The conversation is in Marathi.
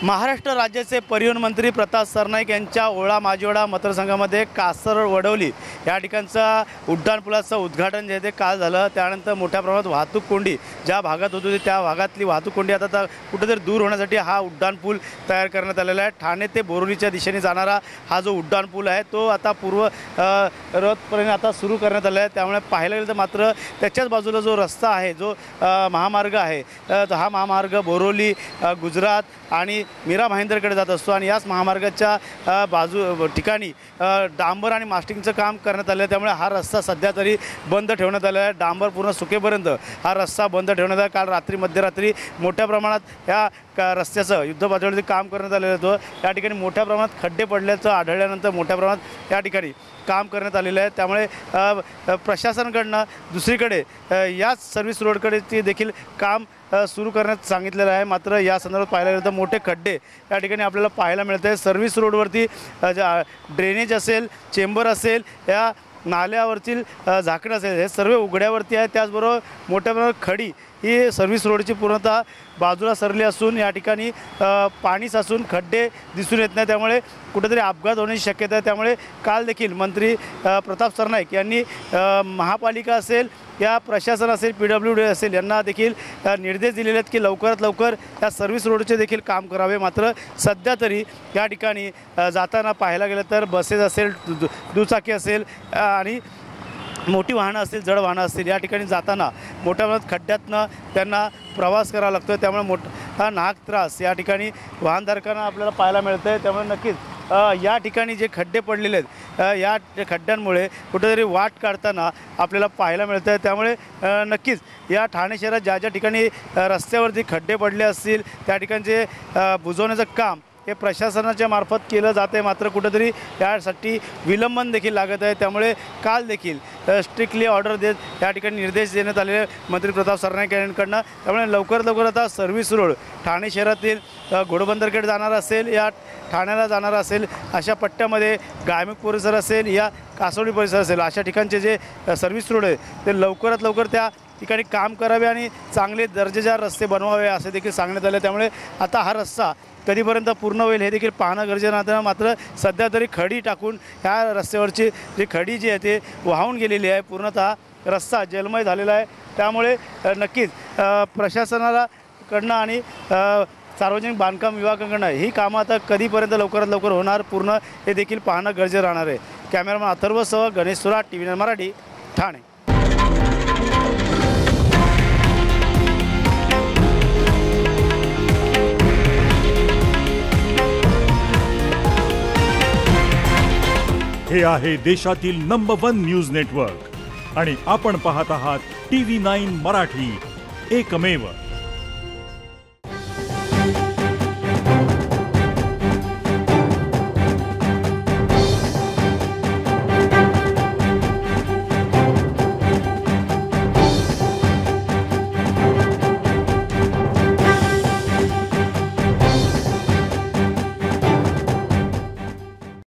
महाराष्ट्र राज्याचे परिवहन मंत्री प्रताप सरनाईक यांच्या ओळा माजिवडा मतदारसंघामध्ये कासर वडवली या ठिकाणचा उड्डाणपुलाचं उद्घाटन जे ते काल झालं। त्यानंतर मोठ्या प्रमाणात वाहतूक कोंडी ज्या भागात होत होती त्या भागातली वाहतूक कोंडी आता कुठेतरी दूर होण्यासाठी हा उड्डाणपूल तयार करण्यात आलेला आहे। ठाणे ते बोरिवलीच्या दिशेने जाणारा हा जो उड्डाणपूल आहे तो आता पूर्वपर्यंत आता सुरू करण्यात आला आहे। त्यामुळे पाहायला गेलं तर मात्र त्याच्याच बाजूला जो रस्ता आहे जो महामार्ग आहे हा महामार्ग बोरिवली गुजरात आणि मीरा भाईंदरकडे जात असतो आणि याच महामार्गाच्या ठिकाणी डांबर आणि मास्टिंगचं काम करण्यात आलं आहे। त्यामुळे हा रस्ता सध्या तरी बंद ठेवण्यात आला आहे। डांबर पूर्ण सुकेपर्यंत हा रस्ता बंद ठेवण्यात आला। काल मध्यरात्री मोठ्या प्रमाणात या रस्त्याचं युद्धपातळीवरती काम करण्यात आलेलं होतं। या ठिकाणी मोठ्या प्रमाणात खड्डे पडल्याचं आढळल्यानंतर मोठ्या प्रमाणात या ठिकाणी काम करण्यात आलेलं आहे। त्यामुळे प्रशासनाकडनं दुसरीकडे याच सर्व्हिस रोडकडे देखील काम सुरू करण्यात सांगितलेलं आहे। मात्र या संदर्भात पाहायला गेलं तर मोठे खड्डे या ठिकाणी आपल्याला पाहायला मिळत आहे। सर्व्हिस रोडवरती ड्रेनेज असेल, चेंबर असेल, या नाल्यावरतील झाकणं असेल, हे सर्व उघड्यावरती आहे। त्याचबरोबर मोठ्या प्रमाणात खडी ही सर्व्हिस रोडची पूर्णतः बाजूला सरली असून या ठिकाणी पाणी साचून खड्डे दिसून येत नाही। त्यामुळे कुठेतरी अपघात होण्याची शक्यता आहे। त्यामुळे काल देखील मंत्री प्रताप सरनाईक यांनी महापालिका असेल या प्रशासन असेल PWD असेल यांना देखील निर्देश दिलेले आहेत की लवकरात लवकर या सर्व्हिस रोडचे देखील काम करावे। मात्र सध्या तरी या ठिकाणी जाताना पाहायला गेलं तर बसेस असेल, दुचाकी असेल आणि मोठी वाहनं असतील, जड वाहनं असतील, या ठिकाणी जाताना मोठ्या प्रमाणात खड्ड्यातनं त्यांना प्रवास करावा लागतो। त्यामुळे मोठा नाहक त्रास या ठिकाणी वाहनधारकांना आपल्याला पाहायला मिळतं आहे। त्यामुळे नक्कीच या ठिकाणी जे खड्डे पडलेले आहेत या खड्ड्यांमुळे कुठेतरी वाट काढताना आपल्याला पाहायला मिळतं आहे। त्यामुळे नक्कीच या ठाणे शहरात ज्या ज्या ठिकाणी रस्त्यावरती खड्डे पडले असतील त्या ठिकाणचे बुजवण्याचं काम हे प्रशासनाच्या मार्फत केलं जाते। मात्र कुठेतरी यासाठी विलंबन देखील लागत आहे। त्यामुळे काल देखील स्ट्रिक्टली ऑर्डर देत या ठिकाणी निर्देश देण्यात आलेले मंत्री प्रताप सरनाईक यांच्याकडनं। त्यामुळे लवकरात लवकर आता सर्व्हिस रोड ठाणे शहरातील घोडबंदरकडे जाणार असेल, या ठाण्याला जाणार असेल, अशा पट्ट्यामध्ये गायमुख परिसर असेल या कासोडी परिसर असेल, अशा ठिकाणचे जे सर्व्हिस रोड आहे ते लवकरात लवकर त्या ठिकाणी काम करावे आणि चांगले दर्जेदार रस्ते बनवावे असे देखील सांगण्यात आले। त्यामुळे आता हा रस्ता कधीपर्यंत पूर्ण होईल हे देखील पाहणं गरजेचं आहे। मात्र सध्या तरी खडी टाकून ह्या रस्त्यावरची जी खडी जी आहे ते वाहून गेलेली आहे, पूर्णतः रस्ता जलमय झालेला आहे। त्यामुळे नक्कीच प्रशासनाला कडनं आणि सार्वजनिक बांधकाम विभागाकडनं ही कामं आता कधीपर्यंत लवकरात लवकर होणार पूर्ण हे देखील पाहणं गरजेचं राहणार आहे। कॅमेरामॅन अथर्वसह गणेश सुराट, TV9 मराठी, ठाणे। हे आहे देशातील नंबर 1 न्यूज नेटवर्क आणि आपण पाहत आहात TV9 मराठी, एकमेव।